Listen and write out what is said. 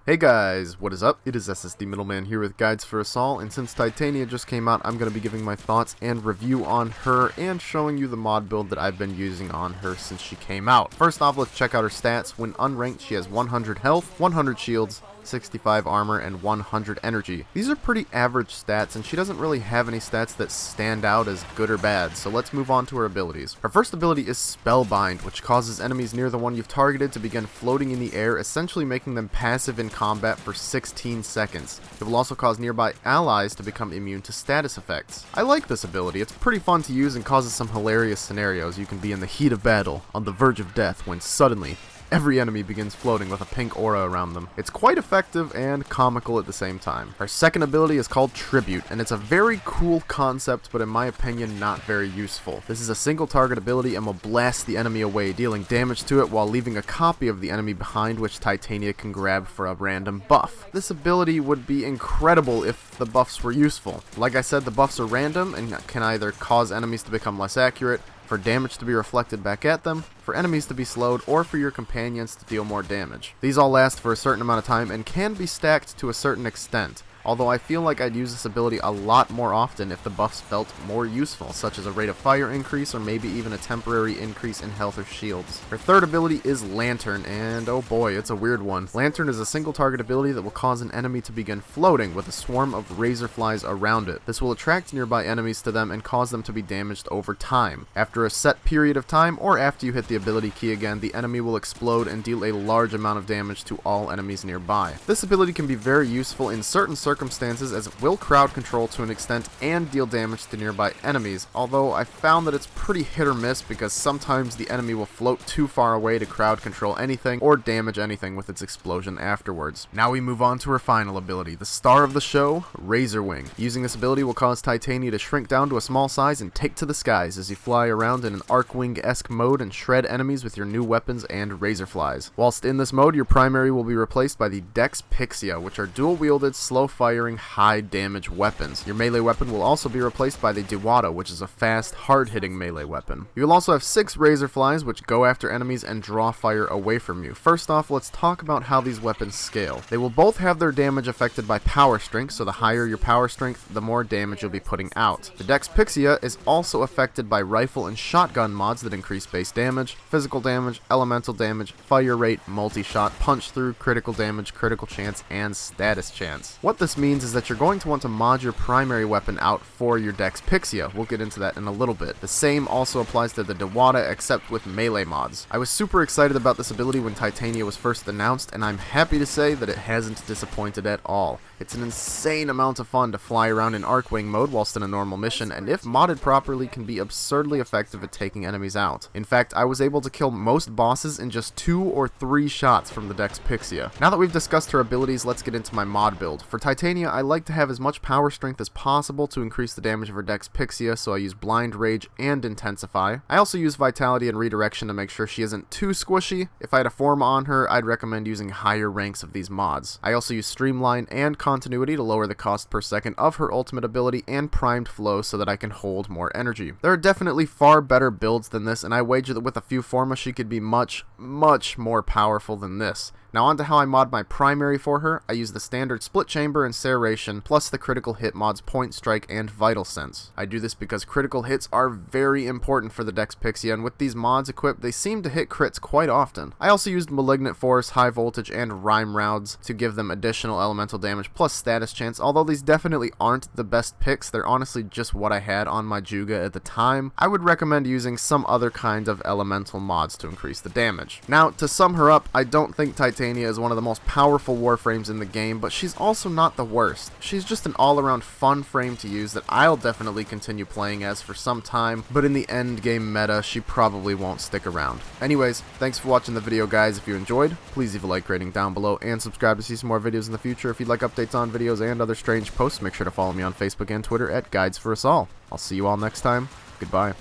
Hey guys, what is up? It is SSD Middleman here with GuidesForUsAll, and since Titania just came out, I'm going to be giving my thoughts and review on her and showing you the mod build that I've been using on her since she came out. First off, let's check out her stats. When unranked, she has 100 health, 100 shields, 65 armor, and 100 energy. These are pretty average stats, and she doesn't really have any stats that stand out as good or bad, so let's move on to her abilities. Her first ability is Spellbind, which causes enemies near the one you've targeted to begin floating in the air, essentially making them passive in combat for 16 seconds. It will also cause nearby allies to become immune to status effects. I like this ability. It's pretty fun to use and causes some hilarious scenarios. You can be in the heat of battle, on the verge of death, when suddenly every enemy begins floating with a pink aura around them. It's quite effective and comical at the same time. Her second ability is called Tribute, and it's a very cool concept, but in my opinion, not very useful. This is a single target ability and will blast the enemy away, dealing damage to it while leaving a copy of the enemy behind, which Titania can grab for a random buff. This ability would be incredible if the buffs were useful. Like I said, the buffs are random and can either cause enemies to become less accurate, for damage to be reflected back at them, for enemies to be slowed, or for your companions to deal more damage. These all last for a certain amount of time and can be stacked to a certain extent, although I feel like I'd use this ability a lot more often if the buffs felt more useful, such as a rate of fire increase or maybe even a temporary increase in health or shields. Her third ability is Lantern, and oh boy, it's a weird one. Lantern is a single target ability that will cause an enemy to begin floating with a swarm of razorflies around it. This will attract nearby enemies to them and cause them to be damaged over time. After a set period of time, or after you hit the ability key again, the enemy will explode and deal a large amount of damage to all enemies nearby. This ability can be very useful in certain circumstances, as it will crowd control to an extent and deal damage to nearby enemies, although I found that it's pretty hit or miss because sometimes the enemy will float too far away to crowd control anything or damage anything with its explosion afterwards. Now we move on to her final ability, the star of the show, Razor Wing. Using this ability will cause Titania to shrink down to a small size and take to the skies as you fly around in an Arcwing-esque mode and shred enemies with your new weapons and razorflies. Whilst in this mode, your primary will be replaced by the Dex Pixia, which are dual-wielded, slow-firing, high damage weapons. Your melee weapon will also be replaced by the Diwata, which is a fast, hard-hitting melee weapon. You will also have 6 razorflies, which go after enemies and draw fire away from you. First off, let's talk about how these weapons scale. They will both have their damage affected by power strength, so the higher your power strength, the more damage you'll be putting out. The Dex Pixia is also affected by rifle and shotgun mods that increase base damage, physical damage, elemental damage, fire rate, multi-shot, punch through, critical damage, critical chance, and status chance. What this means is that you're going to want to mod your primary weapon out for your Dex Pixia. We'll get into that in a little bit. The same also applies to the Diwata, except with melee mods. I was super excited about this ability when Titania was first announced, and I'm happy to say that it hasn't disappointed at all. It's an insane amount of fun to fly around in Arcwing mode whilst in a normal mission, and if modded properly, can be absurdly effective at taking enemies out. In fact, I was able to kill most bosses in just 2 or 3 shots from the Dex Pixia. Now that we've discussed her abilities, let's get into my mod build. For Titania, I like to have as much power strength as possible to increase the damage of her Dex Pixia, so I use Blind Rage and Intensify. I also use Vitality and Redirection to make sure she isn't too squishy. If I had a form on her, I'd recommend using higher ranks of these mods. I also use Streamline and Continuity to lower the cost per second of her ultimate ability, and Primed Flow so that I can hold more energy. There are definitely far better builds than this, and I wager that with a few forma she could be much more powerful than this. Now on to how I mod my primary for her. I use the standard Split Chamber and Serration, plus the critical hit mods Point Strike and Vital Sense. I do this because critical hits are very important for the Dex Pixia, and with these mods equipped, they seem to hit crits quite often. I also used Malignant Force, High Voltage, and Rhyme Rounds to give them additional elemental damage plus status chance. Although these definitely aren't the best picks, they're honestly just what I had on my Juga at the time. I would recommend using some other kind of elemental mods to increase the damage. Now, to sum her up, I don't think Titania is one of the most powerful Warframes in the game, but she's also not the worst. She's just an all-around fun frame to use that I'll definitely continue playing as for some time, but in the end game meta, she probably won't stick around. Anyways, thanks for watching the video, guys. If you enjoyed, please leave a like rating down below and subscribe to see some more videos in the future. If you'd like updates on videos and other strange posts, make sure to follow me on Facebook and Twitter at GuidesForUsAll. I'll see you all next time. Goodbye.